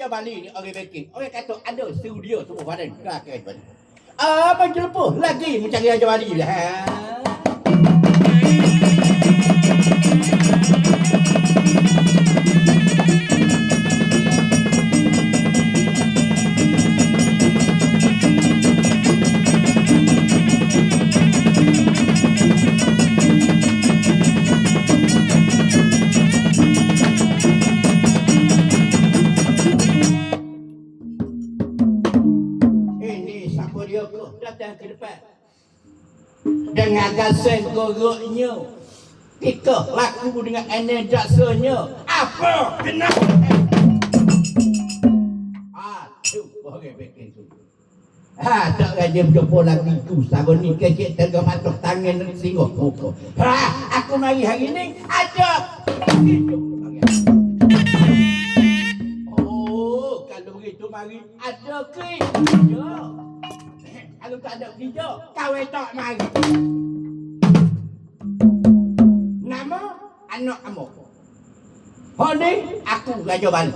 Raja Bali ni orang backing. Orang kata ada studio semua badan. Kelakar balik. Macam lepas lagi mencari Raja Bali lah. Datang ke depan dengan gasen goroknya, kita laku dengan aneh daksanya. Apa kena boleh bikin tu. Tak raja berjumpa lagi tu. Sabun ni kecik terga matuk tangan singgah muka. Aku mari hari ni ada kalau begitu mari ada ke? Kalau tak ada kerja, kau tak mari. Nama anak kamu. Hari aku Raja Bali.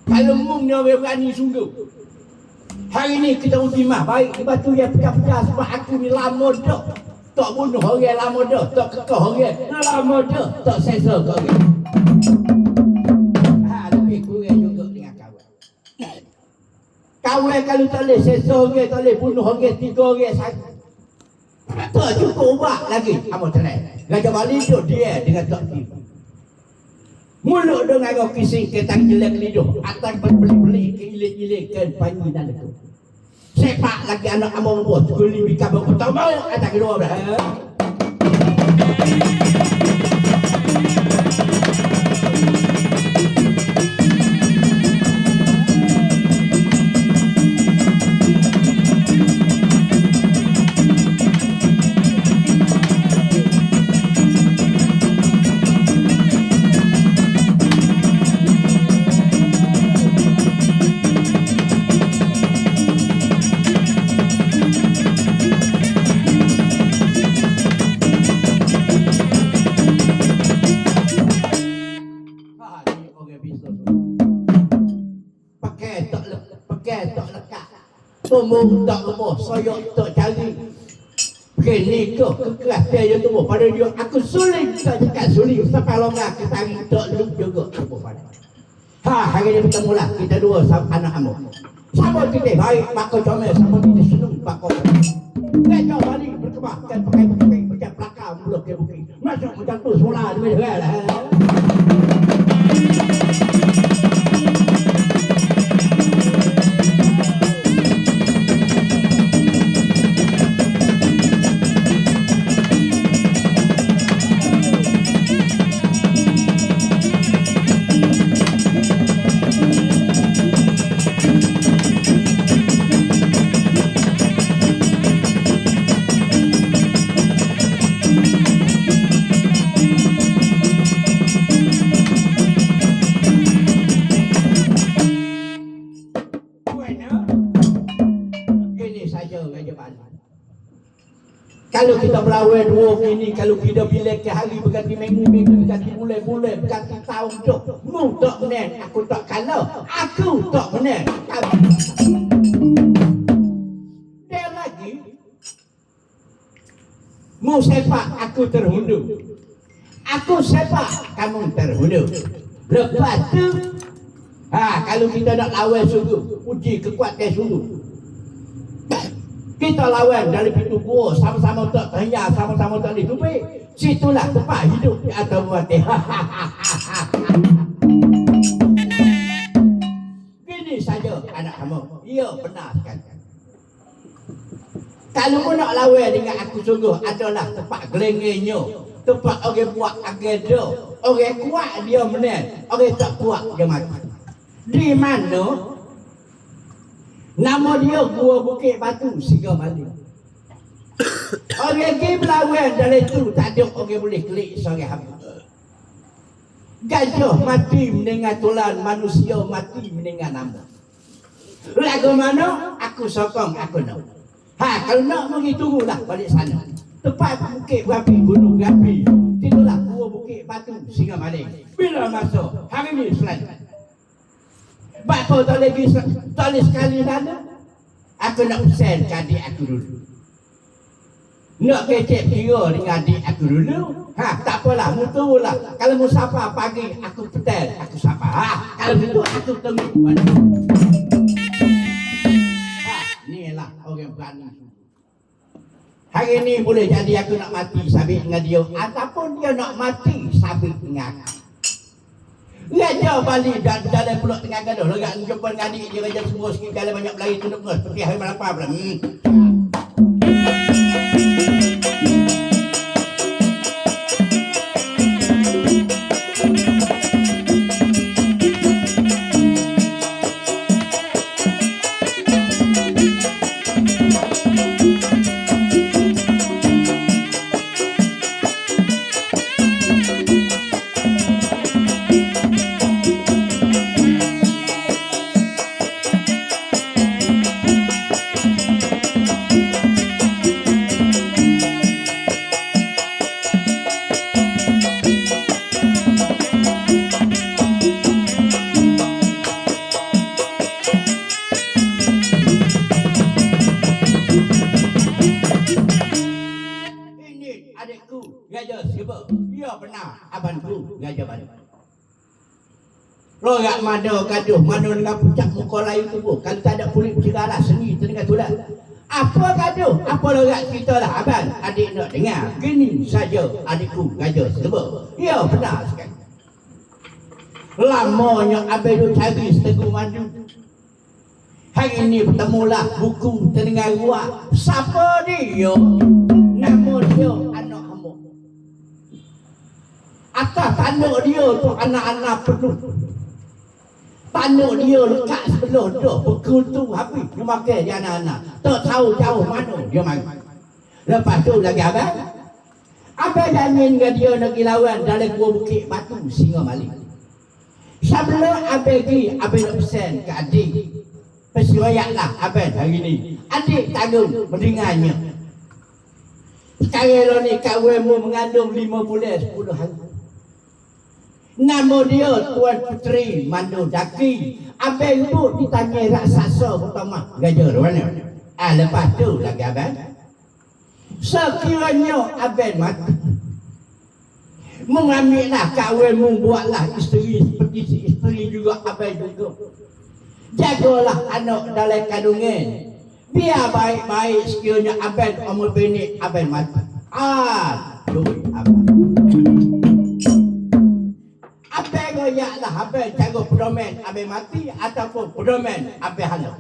Kalau mungnya berani sungguh. Hari ni kita uji mah baik. Lepas tu dia pecah-pecah sebab aku ni lama dah. Tak bunuh orang lama dah. Tak kekeh orang lama dah. Tak sesa ke orang. Lebih kurang juga dengan kawan. Kawan kalau tak boleh sesa orang, tak boleh bunuh orang, 3 orang saja. Tak cukup ubah lagi. Apa tenang. Raja Bali tu dia dengan tak tiba. Mulut dengan kau kising ketang jelek liduh. Atas berbeli-beli ke ilik-ilikkan panji dan lekuk. Sepak lagi anak amor bos. Kuli bika berkutau mau atas kedua belah. Tumbuh tak lemah, soyok tak cari. Kini ke kekeras dia tumbuh pada dia. Aku suling tak dekat suling. Sampai longgar ke tarik tak luk juga tumbuh pada. Hari ni bertemu lah kita dua sama anak kamu. Sama kita baik pakau comel, sama kita senang pakau. Raja Bali berkembang dan pakai macam pelakar mulut ke bukit. Masuk macam tu semula dia lah. Kalau kita berlawan dua ini, kalau kita bila ke hari berganti minggu, berganti bulan, berganti tahun tu, mu tak menang, aku tak kalah, aku tak menang. Dia lagi, mu sepak, aku terhundur. Aku sepak, kamu terhundur. Lepas tu, kalau kita nak lawan sungguh, uji kekuatan sungguh. Kita lawan dari pintu gua, sama-sama tak terhiyar, sama-sama tak ditutupi. Situlah tempat hidup di atas mati. Gini saja anak kamu. Ya benar sekali. Kalau mu nak lawan dengan aku sungguh, adalah tempat gelengnya. Tempat orang buat agenda. Orang kuat dia menang, orang tak kuat dia mati. Di mana? Nama dia Gua Bukit Batu, Singa Bali. Orang pergi berlawan dari itu, tak ada orang boleh klik seorang hamba. Gajah mati mendengar tulan, manusia mati mendengar nama. Lagu mana? Aku sokong, aku nak. Kalau nak pergi tunggulah balik sana. Tempat bukit berapi, gunung berapi. Itulah Gua Bukit Batu, Singa Bali. Bila masuk? Hari ni selesai. Bakal tak lagi tulis sekali sana. Aku nak pesan ke adik aku dulu. Nak kecek kira dengan adik aku dulu. Tak apalah, mu turunlah. Kalau mu sapa pagi, aku petel, aku sapa. Kalau begitu aku tunggu. Inilah orang berani. Hari ini boleh jadi aku nak mati sabit dengan dia, ataupun dia nak mati sabit dengan aku. Raja balik jalan pulak tengah gaduh. Lagak jumpa dengan adik dia, raja semua sikit jalan banyak berlari tunduk ngus. Seperti hari malapar pula. Lorak mana gaduh, mana dengan puncak muka lain tu pun. Kalau tak ada kulit berceralah, seni tengah tulat. Apa gaduh? Apa lorak kita lah abang? Adik nak dengar. Gini saja adikku gajah serba. Ya benar sekali. Lamanya abang tu cari setengah madu. Hari ini bertemulah buku terdengar ruak. Siapa dia? Nama dia anak hamba. Atas tanduk dia tu anak-anak penuh. Tanduk dia lekat sebelah dah berkutu habis dia makan dia anak-anak. Tak tahu jauh mana dia mari. Lepas tu lagi abang. Abang jamin dengan dia nak pergi lawan dalam gua bukit batu singa malik. Sebelum abang pergi, abang nak pesan ke adik. Persiwayaklah abang hari ni. Adik tanggung mendengarnya. Sekarang ni kawanmu mengandung 5 bulan 10 hari. Nama dia Tuan Puteri Mando Daki. Abang ibu ditanya raksasa pertama gajah mana? Lepas tu lagi abang. Sekiranya abang mati, mengambillah kawanmu, buatlah isteri seperti si isteri juga abang juga. Jagalah anak dalam kandungan. Biar baik-baik sekiranya abang umur benik abang mati. Aduh abang. Abang goyaklah abang cara pedoman abang mati ataupun pedoman abang halal.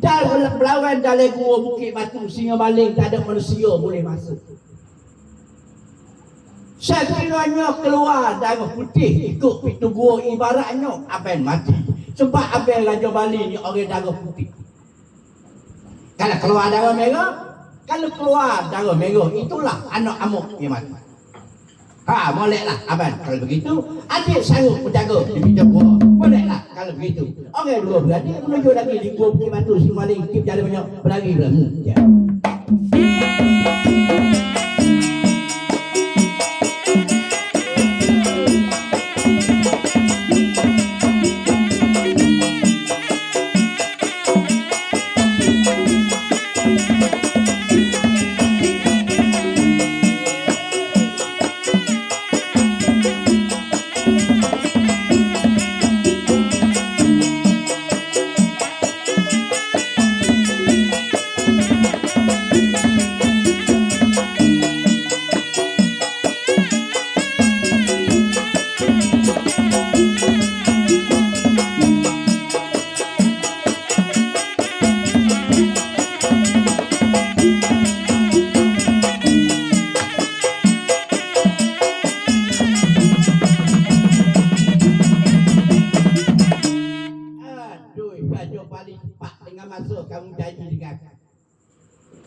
Dalam berlawan dalam gua bukit batu singa baling tak ada manusia boleh masuk. Sekiranya keluar darah putih ikut pintu gua ibaratnya abang mati. Sebab abang Raja Bali ni orang darah putih. Kalau keluar darah merah, itulah anak amuk yang mati. Moleklah abang kalau begitu. Adik sanggup menjaga di pintu gua. Moleklah kalau begitu. Orang dua beradik menuju lagi di gua bukit batu si maling tip jalan banyak berlari pula.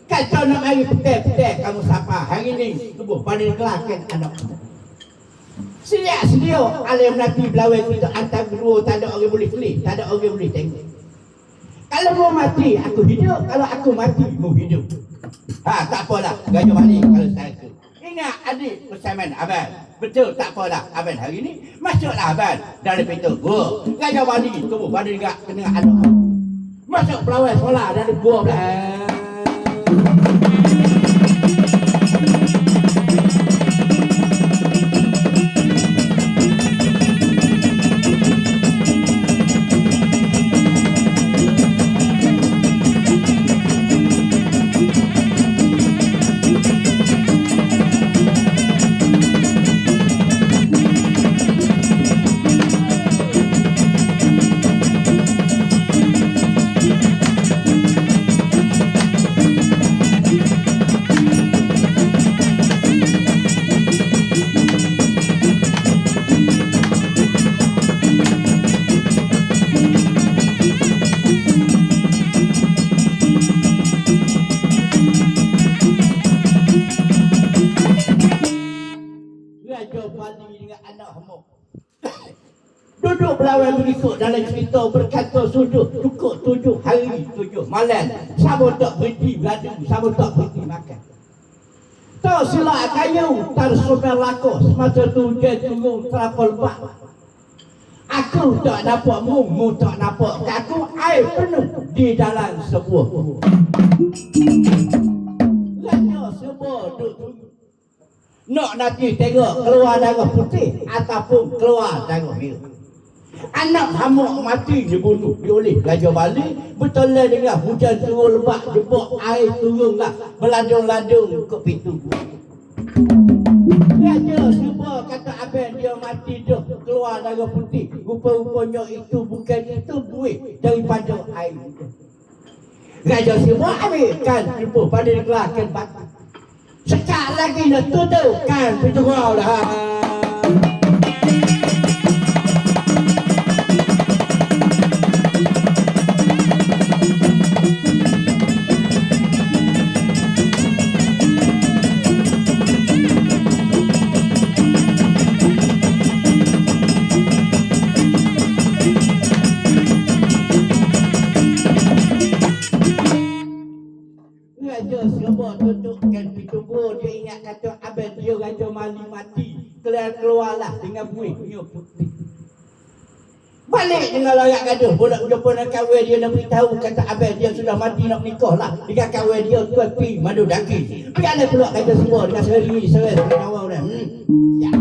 Kacau nak mari petai-petai kamu siapa hari ni tubuh pada kelakkan anak. Siap sedia alim nanti belawai kita antar berdua tak ada orang boleh kelih, tak ada orang boleh tengok. Kalau mau mati aku hidup, kalau aku mati mau hidup. Tak apalah, gajah balik kalau saya tu. Ingat adik persamaan abang. Betul, tak apa dah. Abang hari ni masuklah abang dari pintu gua. Gajah Bali tu pada dekat kena anak. Masuk pelawai sekolah dari gua belah. Duduk berlawan berikut dalam cerita berkata sudut cukup 7 hari 7 malam sama tak berhenti beradu sama tak berhenti makan. Tak silap kayu tersumber laku semasa tu hujan turun terapal bak. Aku tak dapat mu tak dapat kaku air penuh di dalam sebuah Lanya sebuah duduk nak nanti tengok keluar darah putih ataupun keluar darah biru. Anak hamuk mati dibunuh oleh Gajah Bali. Betul lah dengan hujan turun lebat jebok air turunlah meladung-ladung ke pintu. Raja semua kata abang dia mati dah keluar darah putih. Rupa-rupanya itu bukan itu buih daripada air itu. Raja semua ambilkan jumpa pada dikelahkan batu. Sekak lagi nak tutupkan pintu gua dah. Tutupkan pintu gua, dia ingat kata abang dia Raja Mali mati. Keluarlah dengan buih putih. Balik dengan layak gaduh. Bolak jumpa dengan kawan dia nak beritahu kata abang dia sudah mati nak nikah lah. Dengan kawan dia tuan pi madu daki. Biarlah pula kata semua dengan seri awal dah. Ya.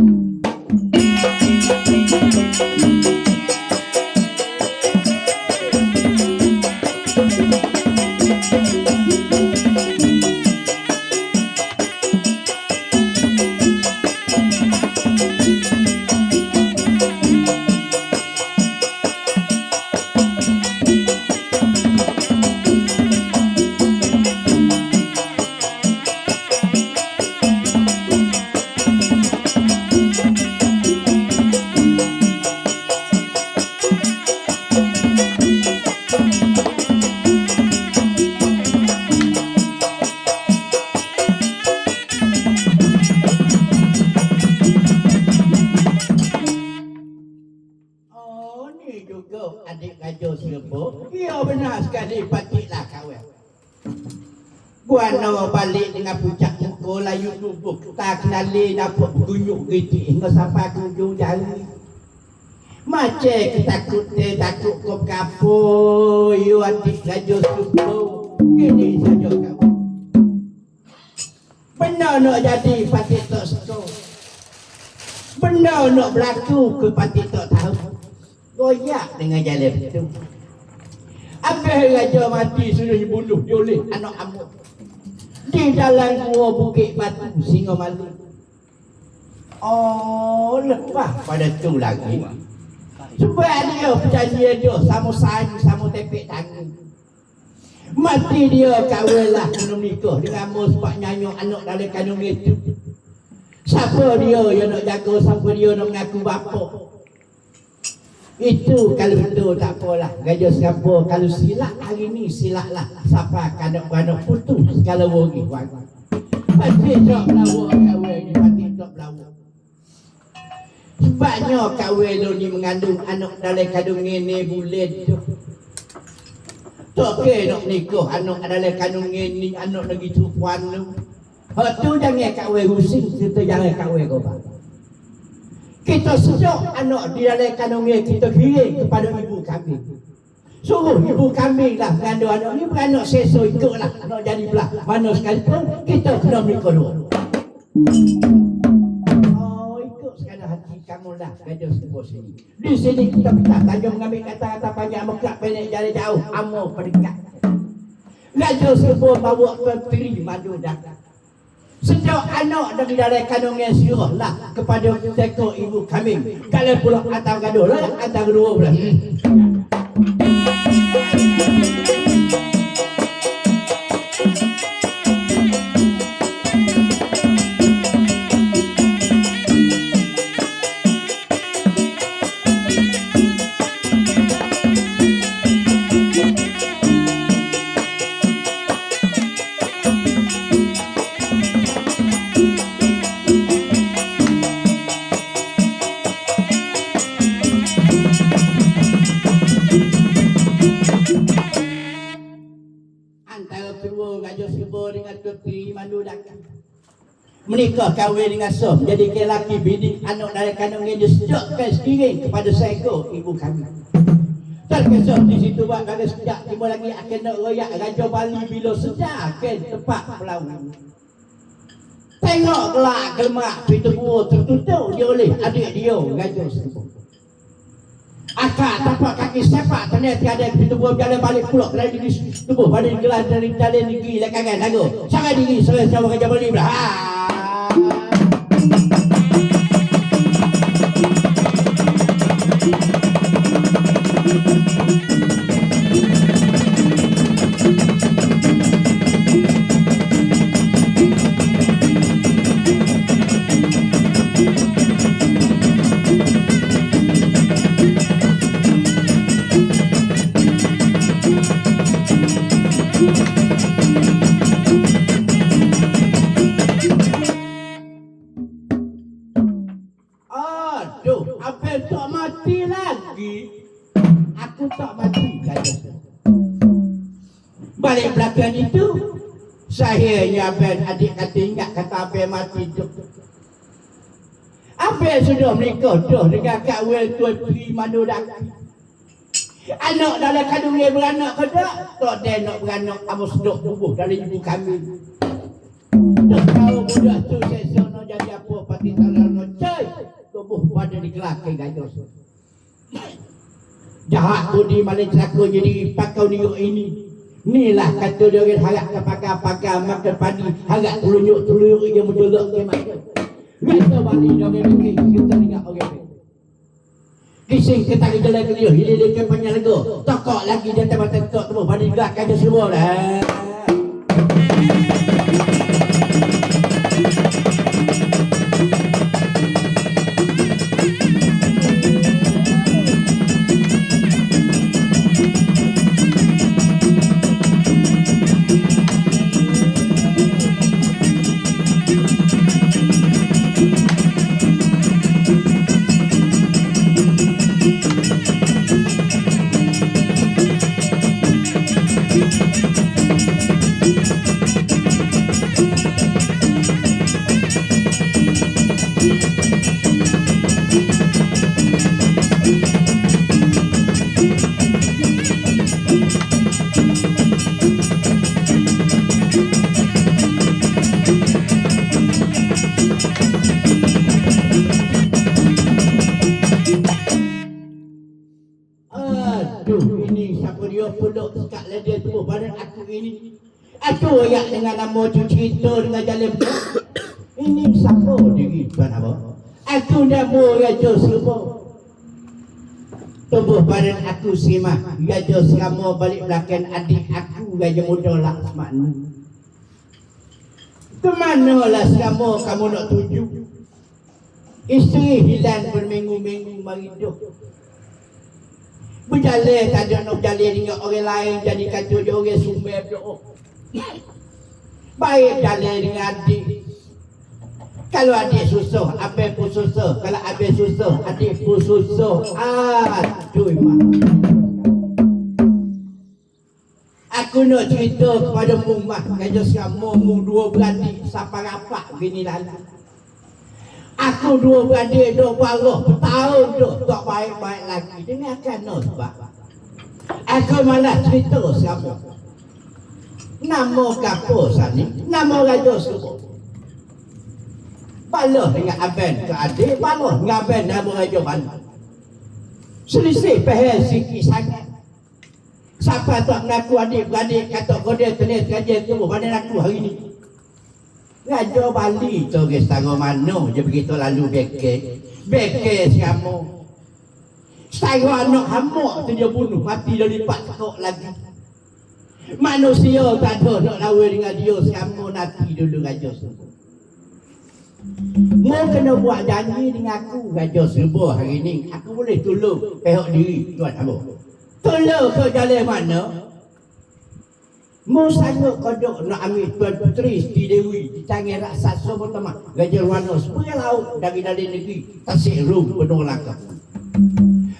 Adik Raja Serbo, ya benar sekali patiklah kawan. Guano balik dengan puncak muka layu tubuh, tak kenali dapat bergunyuk getik hingga sampai ke ujung jalan. Macam ketakut takut kau kapur, you adik Raja Serbo, ini saja kawan. Benar nak jadi patik tak suka, benar nak berlaku ke patik tak tahu. Goyak dengan jalan itu. Abang Raja mati sudah dibunuh oleh anak amuk di dalam gua Bukit Batu Singomalu. Oh, lepas pada tu lagi. Sebab dia perjanjian dia sama sayu sama tepek tangan. Mati dia kahwinlah kena nikah dengan mus sebab nyanyi anak dalam kandung itu. Siapa dia yang nak jaga, siapa dia nak mengaku bapa. Itu kalau betul tak apalah. Raja siapa kalau silap hari ni silaplah. Siapa kadang-kadang putus segala wagi. Pasti tak berlawa kahwin ni. Pasti tak berlawa. Sebabnya kahwin lu ni mengandung anak dalam kandung ini bulan tu. Tak kira nak nikah anak dalam kandung ini. Anak lagi perempuan tu. Tu jangan kahwin rusing. Kita jangan kahwin kau bang. Kita sejak anak di dalam kandungan kita kirim kepada ibu kami. Suruh ibu kami lah mengandung anak ni, beranak sesok ikutlah nak jadi belah. Mana sekalipun kita kena mereka dulu. Oh, ikut sekadar hati kamu lah Gajah Serba sini. Di sini kita minta tanya mengambil kata-kata panjang, mekak pendek, jalan jauh, amor pendekat. Gajah Serba bawa Puteri Madu datang. Sejak anak dari dalam kandungan sirah lah kepada teko ibu kami. Kalian pulang atau gaduh lah, atau kedua belah. Menikah kahwin dengan Som, jadi lelaki bini anak dari kandungan dia sejukkan sekiranya kepada seekor ibu kami. Terkesah di situ buat bagai sekejap, tiba lagi akan nak royak Raja Bali bila sejak akan tempat pelawin. Tengok gelak gelmak pintu gua tertutup dia oleh adik dia Raja Serba. Akak tapak kaki sepak ternyata ada pintu gua berjalan balik pulak dari diri tubuh badan gelas dari jalan negeri lekangan lagu. Sangat diri sama Raja Bali belah. Balik belakang itu saya Abel adik kata ingat kata Abel mati tu. Abel sudah menikah dah dengan Kak Wel Tuan Puteri Madu Daki. Anak dalam kandungan beranak ke tak? Tak ada nak beranak amat seduk tubuh dari ibu kami. Tak tahu budak tu sesok nak jadi apa pati salah nak cai tubuh pada digelakkan Gajah. Jahat tu di malam celaka jadi pakau niuk ini. Inilah kata dia orang harap ke pakar-pakar makan padi, harap telunjuk-telunjuk dia menjelak ke mana. Rasa balik dia orang fikir, kita dengar orang fikir. Kising ketari jalan ke dia, hilir dia panjang lega. Tokok lagi dia tempat-tempat tu, pada gerakkan dia semua lah. Aku yang dengan nama tu cerita dengan jalan ini siapa diri tuan apa? Aku nama Raja Serba. Tubuh badan aku simah Raja Serba balik belakang adik aku Raja Muda Laksmana. Kemanalah Serba kamu nak tuju? Isteri hilang berminggu-minggu mariduh. Berjalan tak ada nak berjalan dengan orang lain jadi kata dia orang sumber berdoa. Baik jalan dengan adik. Kalau adik susah, abang pun susah. Kalau abang susah, adik pun susah. Aduh mak. Aku nak cerita kepada Mumah Gajah Serba, mu dua beradik siapa rapat begini lalu. Aku dua beradik, dua barah, bertahun tu tak baik-baik lagi. Dengarkan no sebab. Aku malah cerita siapa. Nama kapo sani, nama raja semua. Balah dengan abang ke adik, balah dengan abang nama raja mana. Selisih pehel sikit sangat. Siapa tak mengaku adik-beradik kata kode tenis kajian tu mana aku hari ni. Raja Bali tu ke setara mana je begitu lalu beke siamo. Setara anak hamak tu dia bunuh mati dia lipat tekok lagi. Manusia tak ada nak lawan dengan dia siamo nanti dulu Raja Serba. Mu kena buat janji dengan aku Raja Serba hari ni. Aku boleh tolong pihak diri Tuan Ambo. Tolong ke jalan mana? Mu sanggup kodok nak ambil Tuan Puteri Siti Dewi di tangan raksasa pertama Raja Rwana sepuluh laut dari negeri Tasik Rum penuh langkah.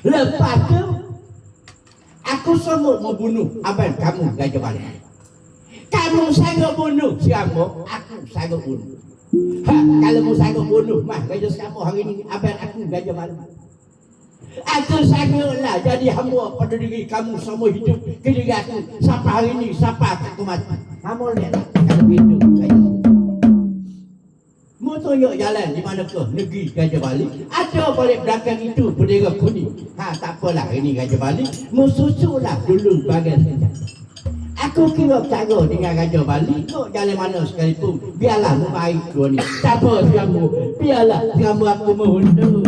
Lepas tu aku sanggup membunuh abang kamu Raja Bali. Kamu sanggup bunuh siapa? Aku sanggup bunuh. Kalau mu sanggup bunuh mah Raja siapa hari ni abang aku Raja Bali. Aku sangguplah jadi hamba pada diri kamu semua hidup ke diri aku sampai hari ini sampai aku mati. Kamu lihatlah kalau begitu. Mu tunjuk jalan di mana ke negeri Raja Bali. Ada balik belakang itu bendera kuning. Tak apalah ini Raja Bali. Mu susulah dulu bagian senjata. Aku kira cara dengan Raja Bali kok jalan mana sekalipun. Biarlah mu baik dua ni. Tak apa kamu. Biarlah kamu aku mengundur.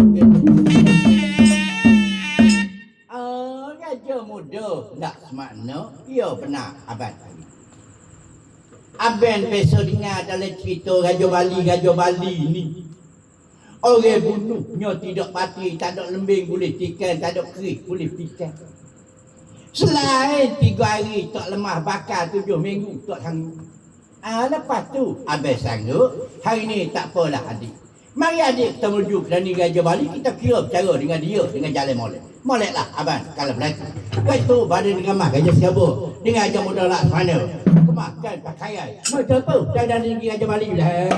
Raja muda tak semakna dia pernah abad. Abang besok dengar dalam cerita Raja Bali ni. Orang bunuhnya tidak mati, tak ada lembing boleh tikan, tak ada keris boleh tikan. Selain 3 hari tak lemah bakar 7 minggu tak sanggup. Lepas tu abang sanggup, hari ni tak apalah adik. Mari adik kita menuju ke Raja Bali, kita kira bercara dengan dia dengan jalan molek. Moleklah abang kalau berlaku. Lepas tu badan dengan mak Raja Serba dengan Raja Muda Laksmana. Kemakan pakaian. Macam tu dan negeri Raja Bali lah.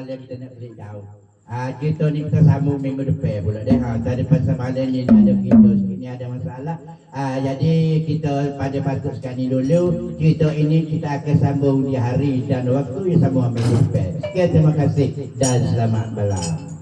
Kita nak beli jauh. Kita ni kita sambung minggu depan pula deh. Tadi pasal malam ni ada kita sini ada masalah. Jadi kita pada patut sekali dulu. Cerita ini kita akan sambung di hari dan waktu yang sama minggu depan. Sekian terima kasih dan selamat malam.